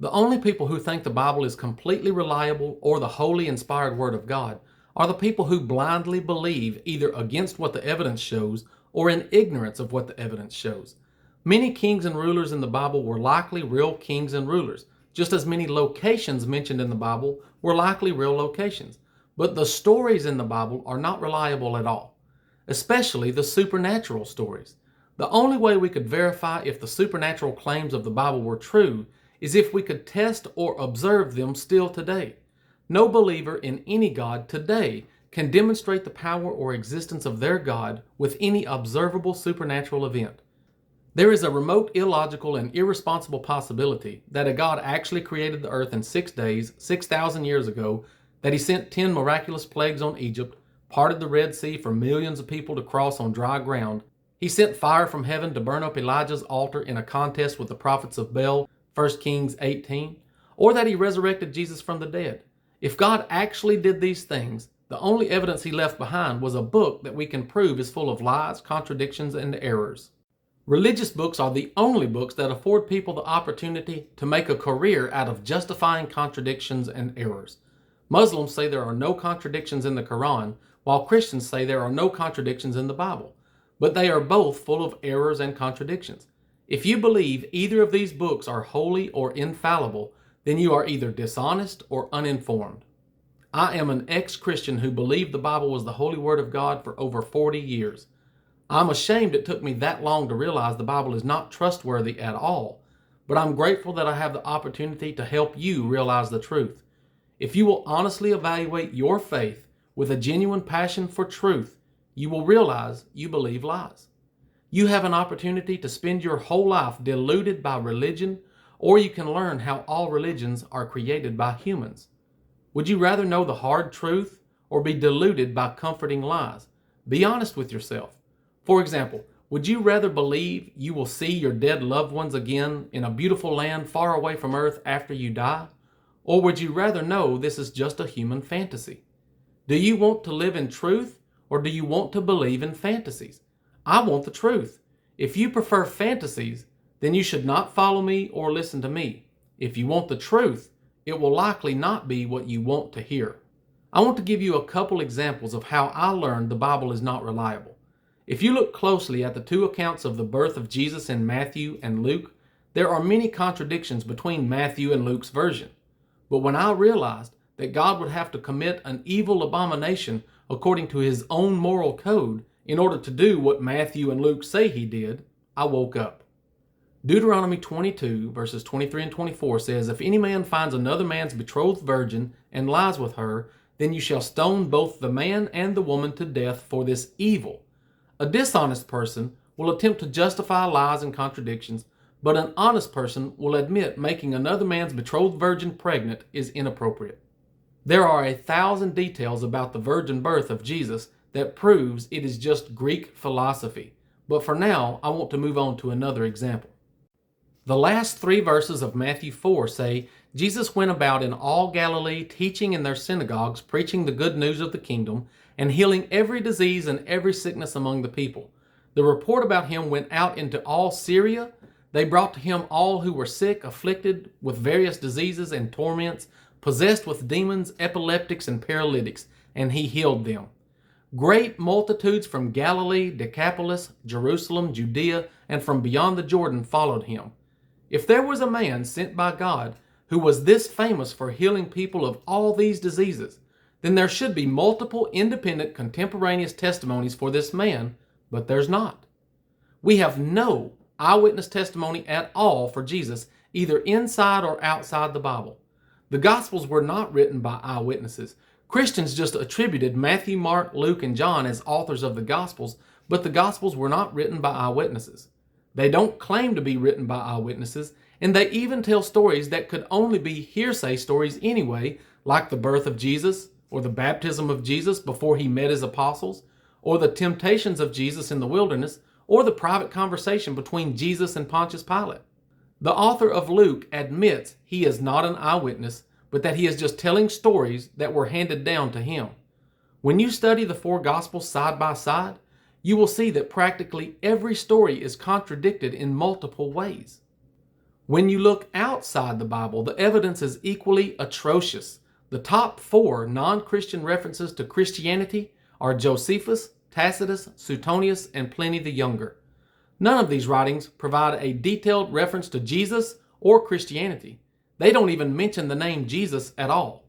The only people who think the Bible is completely reliable or the wholly inspired Word of God are the people who blindly believe either against what the evidence shows or in ignorance of what the evidence shows. Many kings and rulers in the Bible were likely real kings and rulers, just as many locations mentioned in the Bible were likely real locations. But the stories in the Bible are not reliable at all, especially the supernatural stories. The only way we could verify if the supernatural claims of the Bible were true is if we could test or observe them still today. No believer in any God today can demonstrate the power or existence of their God with any observable supernatural event. There is a remote, illogical, and irresponsible possibility that a God actually created the earth in 6 days, 6,000 years ago, that he sent 10 miraculous plagues on Egypt, parted the Red Sea for millions of people to cross on dry ground. He sent fire from heaven to burn up Elijah's altar in a contest with the prophets of Baal, 1 Kings 18, or that he resurrected Jesus from the dead. If God actually did these things, the only evidence he left behind was a book that we can prove is full of lies, contradictions, and errors. Religious books are the only books that afford people the opportunity to make a career out of justifying contradictions and errors. Muslims say there are no contradictions in the Quran, while Christians say there are no contradictions in the Bible. But they are both full of errors and contradictions. If you believe either of these books are holy or infallible, then you are either dishonest or uninformed. I am an ex-Christian who believed the Bible was the holy word of God for over 40 years. I'm ashamed it took me that long to realize the Bible is not trustworthy at all, but I'm grateful that I have the opportunity to help you realize the truth. If you will honestly evaluate your faith with a genuine passion for truth, you will realize you believe lies. You have an opportunity to spend your whole life deluded by religion, or you can learn how all religions are created by humans. Would you rather know the hard truth or be deluded by comforting lies? Be honest with yourself. For example, would you rather believe you will see your dead loved ones again in a beautiful land far away from earth after you die? Or would you rather know this is just a human fantasy? Do you want to live in truth, or do you want to believe in fantasies? I want the truth. If you prefer fantasies, then you should not follow me or listen to me. If you want the truth, it will likely not be what you want to hear. I want to give you a couple examples of how I learned the Bible is not reliable. If you look closely at the two accounts of the birth of Jesus in Matthew and Luke, there are many contradictions between Matthew and Luke's version. But when I realized that God would have to commit an evil abomination according to his own moral code in order to do what Matthew and Luke say he did, I woke up. Deuteronomy 22 verses 23 and 24 says, "If any man finds another man's betrothed virgin and lies with her, then you shall stone both the man and the woman to death for this evil." A dishonest person will attempt to justify lies and contradictions, but an honest person will admit making another man's betrothed virgin pregnant is inappropriate. There are 1,000 details about the virgin birth of Jesus that proves it is just Greek philosophy. But for now, I want to move on to another example. The last 3 verses of Matthew 4 say, "Jesus went about in all Galilee, teaching in their synagogues, preaching the good news of the kingdom, and healing every disease and every sickness among the people. The report about him went out into all Syria. They brought to him all who were sick, afflicted with various diseases and torments, possessed with demons, epileptics, and paralytics, and he healed them. Great multitudes from Galilee, Decapolis, Jerusalem, Judea, and from beyond the Jordan followed him." If there was a man sent by God who was this famous for healing people of all these diseases, then there should be multiple independent contemporaneous testimonies for this man, but there's not. We have no eyewitness testimony at all for Jesus, either inside or outside the Bible. The Gospels were not written by eyewitnesses. Christians just attributed Matthew, Mark, Luke, and John as authors of the Gospels, but the Gospels were not written by eyewitnesses. They don't claim to be written by eyewitnesses, and they even tell stories that could only be hearsay stories anyway, like the birth of Jesus, or the baptism of Jesus before he met his apostles, or the temptations of Jesus in the wilderness, or the private conversation between Jesus and Pontius Pilate. The author of Luke admits he is not an eyewitness, but that he is just telling stories that were handed down to him. When you study the 4 Gospels side by side, you will see that practically every story is contradicted in multiple ways. When you look outside the Bible, the evidence is equally atrocious. The top 4 non-Christian references to Christianity are Josephus, Tacitus, Suetonius, and Pliny the Younger. None of these writings provide a detailed reference to Jesus or Christianity. They don't even mention the name Jesus at all.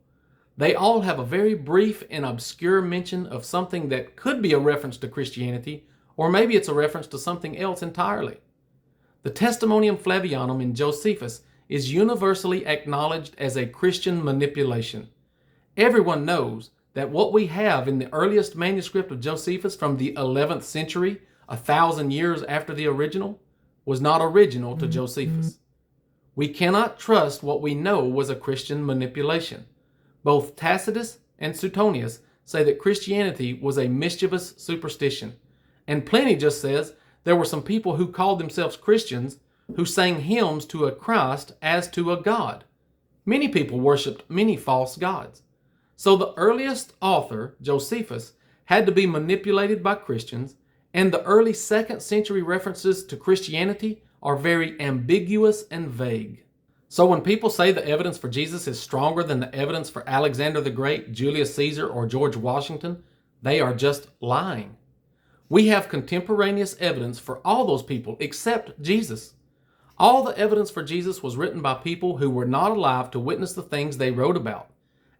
They all have a very brief and obscure mention of something that could be a reference to Christianity, or maybe it's a reference to something else entirely. The Testimonium Flavianum in Josephus is universally acknowledged as a Christian manipulation. Everyone knows that what we have in the earliest manuscript of Josephus from the 11th century, 1,000 years after the original, was not original to Josephus. We cannot trust what we know was a Christian manipulation. Both Tacitus and Suetonius say that Christianity was a mischievous superstition, and Pliny just says there were some people who called themselves Christians who sang hymns to a Christ as to a God. Many people worshipped many false gods. So the earliest author, Josephus, had to be manipulated by Christians, and the early 2nd century references to Christianity are very ambiguous and vague. So when people say the evidence for Jesus is stronger than the evidence for Alexander the Great, Julius Caesar, or George Washington, they are just lying. We have contemporaneous evidence for all those people except Jesus. All the evidence for Jesus was written by people who were not alive to witness the things they wrote about.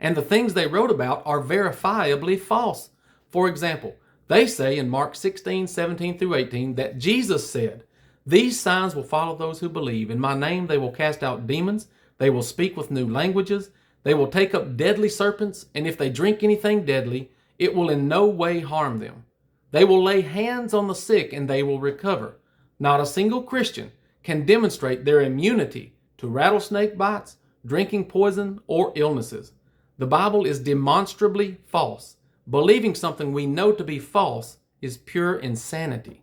And the things they wrote about are verifiably false. For example, they say in Mark 16, 17 through 18 that Jesus said, "These signs will follow those who believe. In my name they will cast out demons. They will speak with new languages. They will take up deadly serpents. And if they drink anything deadly, it will in no way harm them. They will lay hands on the sick and they will recover." Not a single Christian can demonstrate their immunity to rattlesnake bites, drinking poison, or illnesses. The Bible is demonstrably false. Believing something we know to be false is pure insanity.